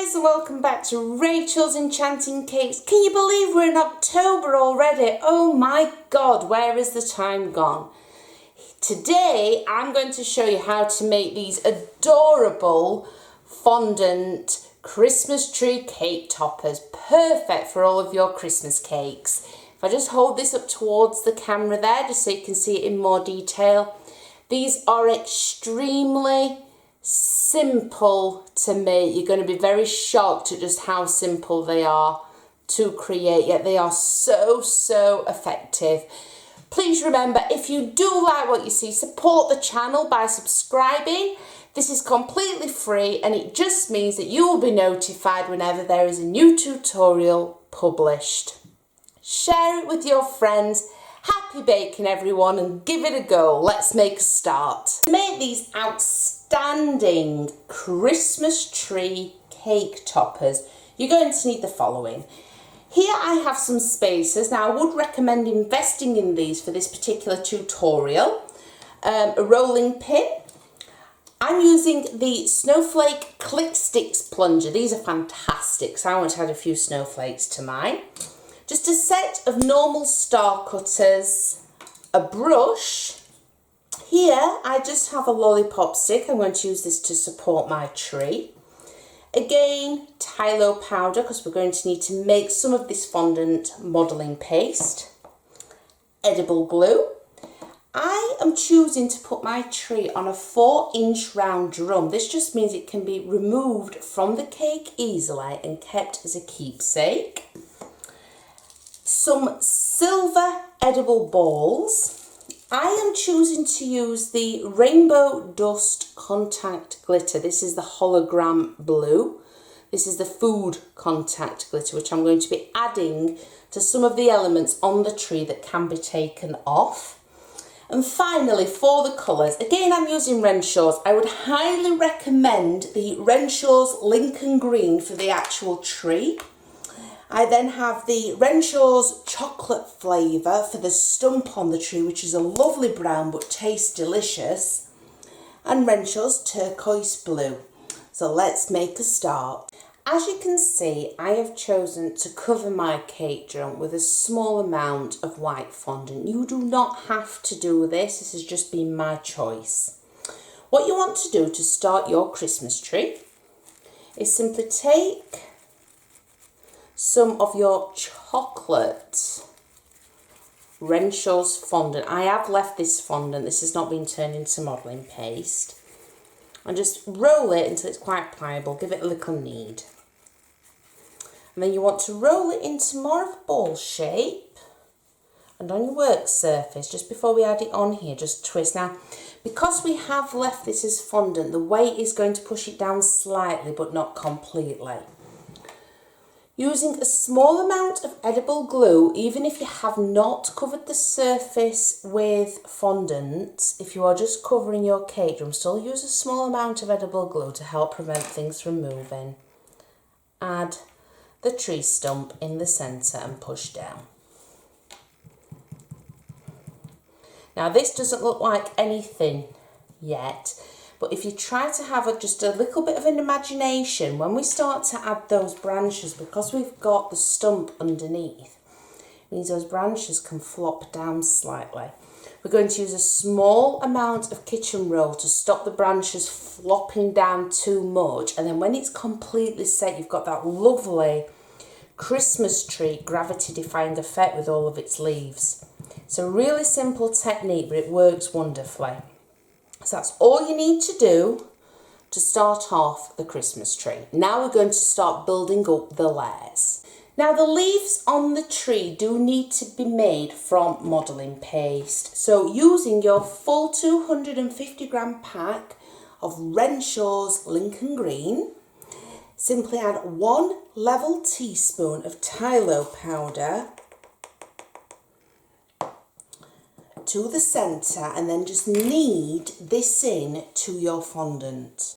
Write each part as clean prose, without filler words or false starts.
guys, and welcome back to Rachel's Enchanting Cakes. Can you believe we're in October already? Oh my god, where has the time gone? Today I'm going to show you how to make these adorable fondant Christmas tree cake toppers, perfect for all of your Christmas cakes. If I just hold this up towards the camera there, just so you can see it in more detail. These are extremely simple to make. You're going to be very shocked at just how simple they are to create, yet they are so effective. Please remember, if you do like what you see, support the channel by subscribing. This is completely free and it just means that you will be notified whenever there is a new tutorial published. Share it with your friends. Happy baking everyone, and give it a go. Let's make a start. To make these outstanding Christmas tree cake toppers, you're going to need the following. Here I have some spacers. Now I would recommend investing in these for this particular tutorial. A rolling pin. I'm using the Snowflake Click Sticks plunger. These are fantastic, so I want to add a few snowflakes to mine. Just a set of normal star cutters, a brush. Here I just have a lollipop stick. I'm going to use this to support my tree. Again, Tylo powder, because we're going to need to make some of this fondant modelling paste. Edible glue. I am choosing to put my tree on a 4-inch round drum. This just means it can be removed from the cake easily and kept as a keepsake. Some silver edible balls. I am choosing to use the Rainbow Dust Contact Glitter. This is the hologram blue. This is the food contact glitter, which I'm going to be adding to some of the elements on the tree that can be taken off. And finally, for the colours, again I'm using Renshaw's. I would highly recommend the Renshaw's Lincoln Green for the actual tree. I then have the Renshaw's chocolate flavour for the stump on the tree, which is a lovely brown but tastes delicious, and Renshaw's turquoise blue. So let's make a start. As you can see, I have chosen to cover my cake drum with a small amount of white fondant. You do not have to do this. This has just been my choice. What you want to do to start your Christmas tree is simply take some of your chocolate Renshaw's fondant. I have left this fondant. This has not been turned into modelling paste. And just roll it until it's quite pliable. Give it a little knead. And then you want to roll it into more of a ball shape. And on your work surface, just before we add it on here, just twist. Now, because we have left this as fondant, the weight is going to push it down slightly, but not completely. Using a small amount of edible glue, even if you have not covered the surface with fondant, if you are just covering your cake drum, still use a small amount of edible glue to help prevent things from moving. Add the tree stump in the centre and push down. Now this doesn't look like anything yet, but if you try to have just a little bit of an imagination, when we start to add those branches, because we've got the stump underneath, it means those branches can flop down slightly. We're going to use a small amount of kitchen roll to stop the branches flopping down too much, and then when it's completely set, you've got that lovely Christmas tree gravity-defying effect with all of its leaves. It's a really simple technique, but it works wonderfully. So that's all you need to do to start off the Christmas tree. Now we're going to start building up the layers. Now the leaves on the tree do need to be made from modelling paste. So using your full 250 gram pack of Renshaw's Lincoln Green, simply add 1 level teaspoon of Tylo powder to the centre, and then just knead this in to your fondant.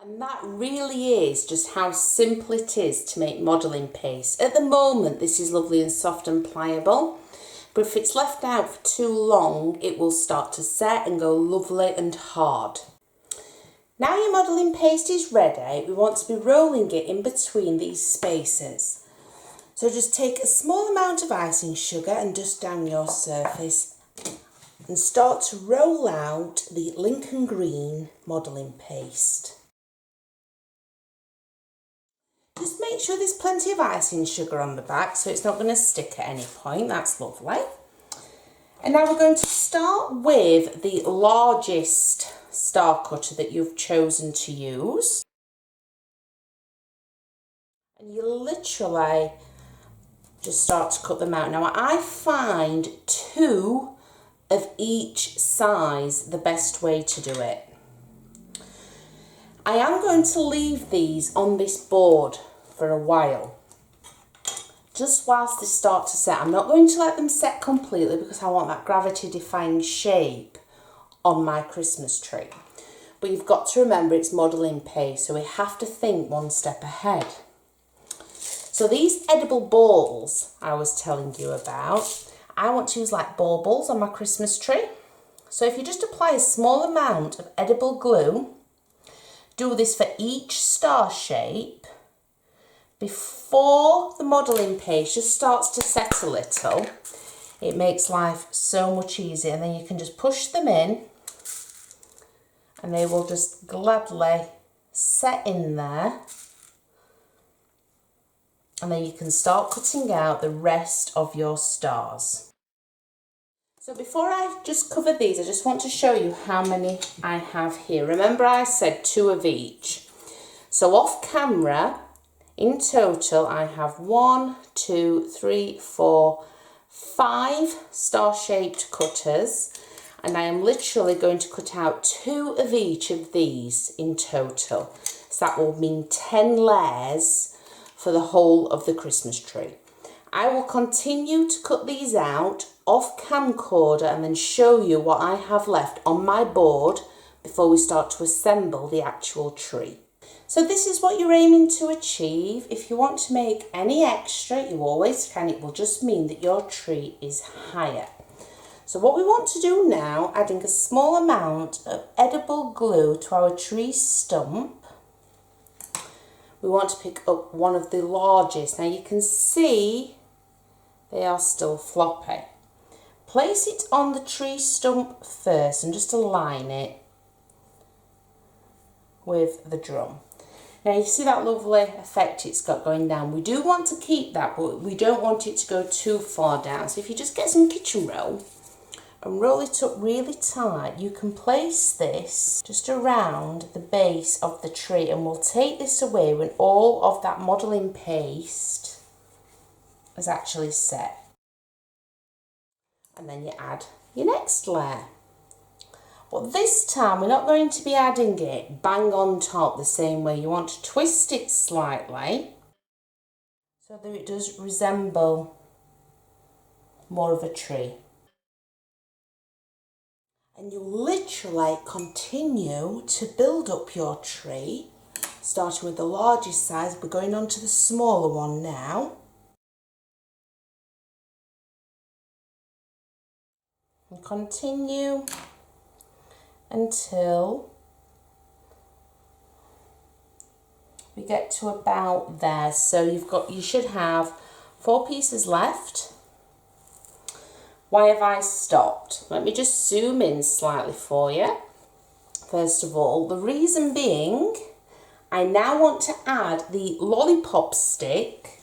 And that really is just how simple it is to make modelling paste. At the moment this is lovely and soft and pliable, but if it's left out for too long it will start to set and go lovely and hard. Now your modelling paste is ready, we want to be rolling it in between these spaces. So just take a small amount of icing sugar and dust down your surface and start to roll out the Lincoln Green modelling paste. Just make sure there's plenty of icing sugar on the back so it's not going to stick at any point. That's lovely. And now we're going to start with the largest star cutter that you've chosen to use. And you literally just start to cut them out. Now I find 2 of each size the best way to do it. I am going to leave these on this board for a while, just whilst they start to set. I'm not going to let them set completely because I want that gravity defying shape on my Christmas tree. But you've got to remember it's modelling paste, so we have to think one step ahead. So these edible balls I was telling you about, I want to use like baubles on my Christmas tree. So if you just apply a small amount of edible glue, do this for each star shape, before the modelling paste just starts to set a little, it makes life so much easier. And then you can just push them in and they will just gladly set in there. And then you can start cutting out the rest of your stars. So before I just cover these, I just want to show you how many I have here. Remember I said 2 of each. So off camera, in total, I have 1, 2, 3, 4, 5 star-shaped cutters. And I am literally going to cut out 2 of each of these in total. So that will mean 10 layers for the whole of the Christmas tree. I will continue to cut these out off camcorder and then show you what I have left on my board before we start to assemble the actual tree. So this is what you're aiming to achieve. If you want to make any extra, you always can. It will just mean that your tree is higher. So what we want to do now, adding a small amount of edible glue to our tree stump, we want to pick up one of the largest. Now you can see they are still floppy. Place it on the tree stump first and just align it with the drum. Now you see that lovely effect it's got going down. We do want to keep that, but we don't want it to go too far down. So if you just get some kitchen roll and roll it up really tight, you can place this just around the base of the tree, and we'll take this away when all of that modelling paste is actually set. And then you add your next layer. But this time we're not going to be adding it bang on top the same way. You want to twist it slightly so that it does resemble more of a tree. And you literally continue to build up your tree, starting with the largest size. We're going on to the smaller one now. And continue until we get to about there. So you should have 4 pieces left. Why have I stopped? Let me just zoom in slightly for you. First of all, the reason being, I now want to add the lollipop stick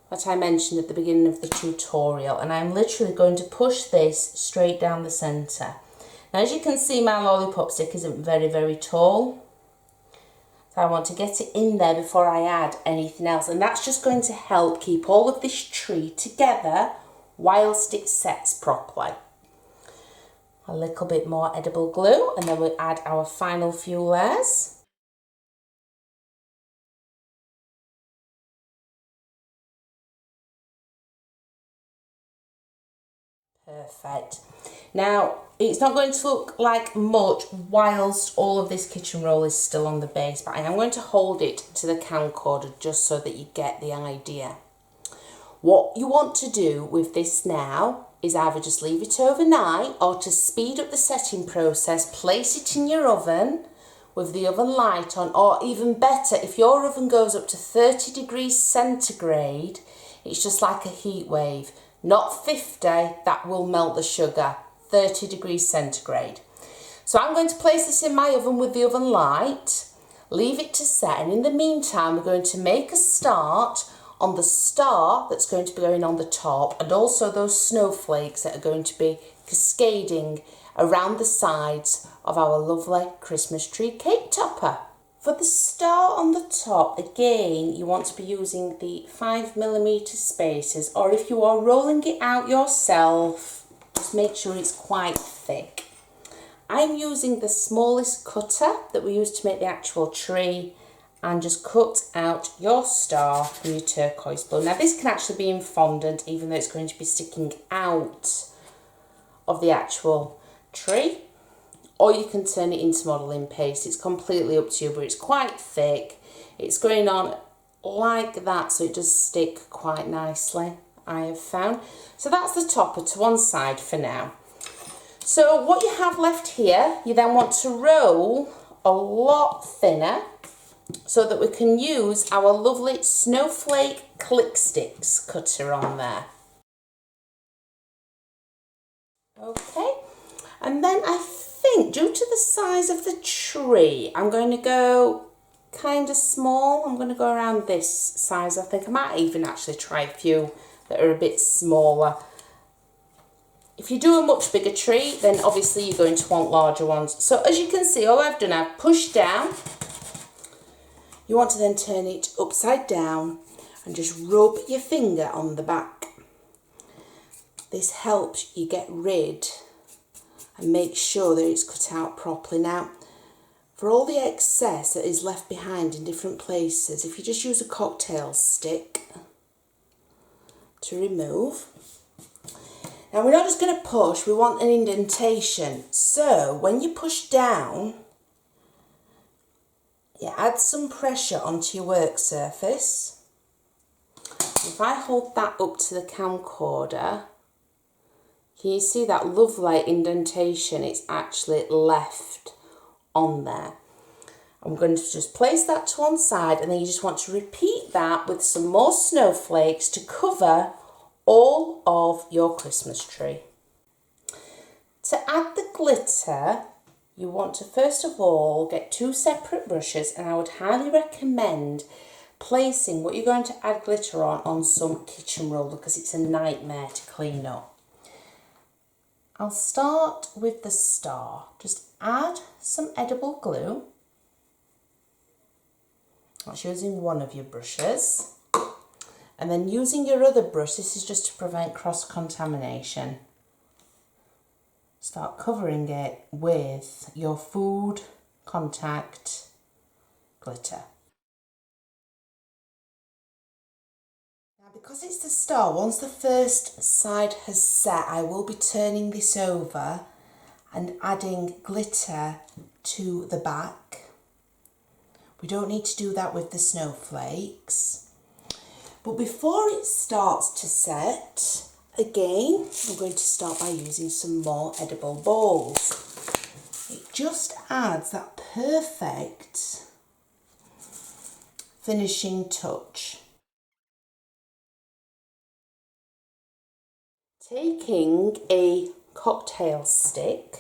that I mentioned at the beginning of the tutorial, and I'm literally going to push this straight down the centre. Now as you can see, my lollipop stick isn't very tall, so I want to get it in there before I add anything else, and that's just going to help keep all of this tree together whilst it sets properly. A little bit more edible glue, and then we'll add our final few layers. Perfect. Now, it's not going to look like much whilst all of this kitchen roll is still on the base, but I am going to hold it to the camcorder just so that you get the idea. What you want to do with this now is either just leave it overnight, or to speed up the setting process, place it in your oven with the oven light on, or even better, if your oven goes up to 30 degrees centigrade, it's just like a heat wave. Not 50, that will melt the sugar. 30 degrees centigrade. So I'm going to place this in my oven with the oven light, leave it to set, and in the meantime we're going to make a start on the star that's going to be going on the top, and also those snowflakes that are going to be cascading around the sides of our lovely Christmas tree cake topper. For the star on the top, again, you want to be using the 5mm spacers, or if you are rolling it out yourself, just make sure it's quite thick. I'm using the smallest cutter that we use to make the actual tree, and just cut out your star from your turquoise blue. Now this can actually be in fondant, even though it's going to be sticking out of the actual tree, or you can turn it into modelling paste. It's completely up to you, but it's quite thick. It's going on like that, so it does stick quite nicely, I have found. So that's the topper to one side for now. So what you have left here, you then want to roll a lot thinner so that we can use our lovely snowflake click sticks cutter on there. Okay, and then I think due to the size of the tree, I'm going to go kind of small. I'm going to go around this size. I think I might even actually try a few that are a bit smaller. If you do a much bigger tree, then obviously you're going to want larger ones. So as you can see, all I've done, I've pushed down. You want to then turn it upside down and just rub your finger on the back. This helps you get rid and make sure that it's cut out properly. Now, for all the excess that is left behind in different places, if you just use a cocktail stick to remove. Now we're not just going to push, we want an indentation. So when you push down, you add some pressure onto your work surface. If I hold that up to the camcorder, can you see that lovely indentation? It's actually left on there. I'm going to just place that to one side, and then you just want to repeat that with some more snowflakes to cover all of your Christmas tree. To add the glitter, you want to first of all get two separate brushes, and I would highly recommend placing what you're going to add glitter on some kitchen roller, because it's a nightmare to clean up. I'll start with the star. Just add some edible glue. That's using one of your brushes. And then using your other brush, this is just to prevent cross-contamination. Start covering it with your food contact glitter. Now, because it's the star, once the first side has set, I will be turning this over and adding glitter to the back. We don't need to do that with the snowflakes. But before it starts to set, again, I'm going to start by using some more edible balls. It just adds that perfect finishing touch. Taking a cocktail stick,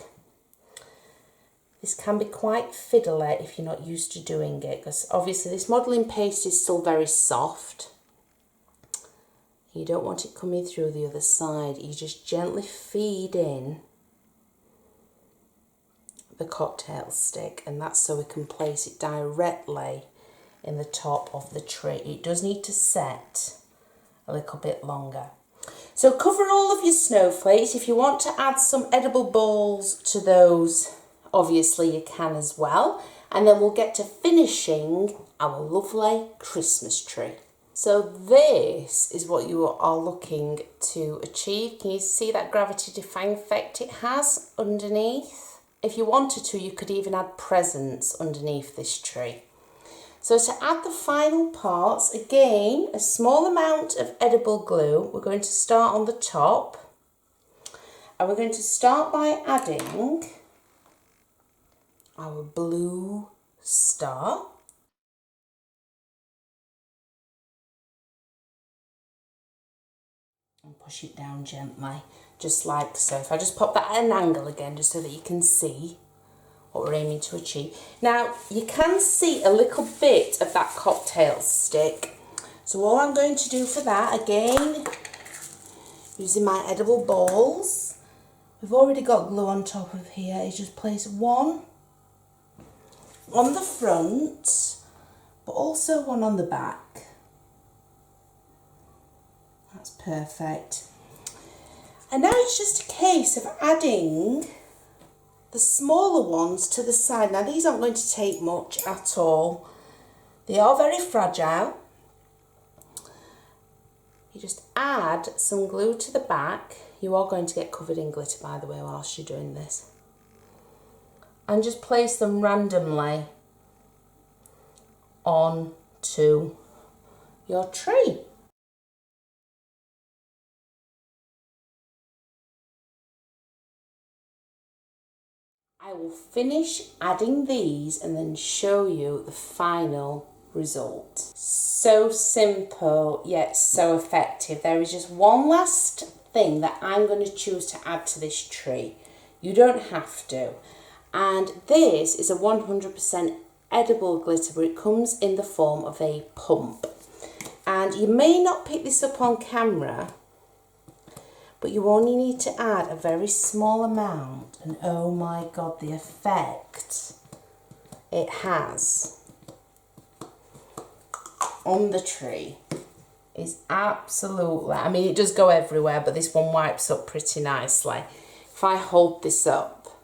this can be quite fiddly if you're not used to doing it, because obviously this modelling paste is still very soft. You don't want it coming through the other side. You just gently feed in the cocktail stick, and that's so we can place it directly in the top of the tree. It does need to set a little bit longer. So cover all of your snowflakes. If you want to add some edible balls to those, obviously you can as well. And then we'll get to finishing our lovely Christmas tree. So this is what you are looking to achieve. Can you see that gravity defying effect it has underneath? If you wanted to, you could even add presents underneath this tree. So to add the final parts, again, a small amount of edible glue. We're going to start on the top, and we're going to start by adding our blue star. And push it down gently, just like so. If I just pop that at an angle again, just so that you can see what we're aiming to achieve. Now, you can see a little bit of that cocktail stick. So all I'm going to do for that, again, using my edible balls, we've already got glue on top of here, is just place one on the front, but also one on the back. That's perfect. And now it's just a case of adding the smaller ones to the side. Now these aren't going to take much at all. They are very fragile. You just add some glue to the back. You are going to get covered in glitter, by the way, whilst you're doing this. And just place them randomly onto your tree. I will finish adding these and then show you the final result. So simple yet so effective. There is just one last thing that I'm going to choose to add to this tree. You don't have to. And this is a 100% edible glitter, but it comes in the form of a pump. And you may not pick this up on camera, but you only need to add a very small amount, and oh my god, the effect it has on the tree is absolutely, I mean, it does go everywhere, but this one wipes up pretty nicely. If I hold this up,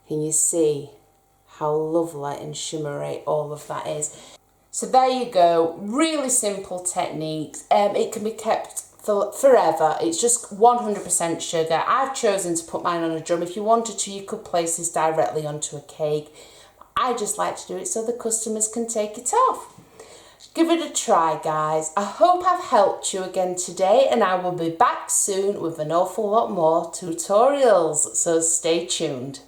can you see how lovely and shimmery all of that is? So there you go, really simple techniques. It can be kept for forever. It's just 100% sugar. I've chosen to put mine on a drum. If you wanted to, you could place this directly onto a cake. I just like to do it so the customers can take it off. Give it a try, guys. I hope I've helped you again today, and I will be back soon with an awful lot more tutorials, so stay tuned.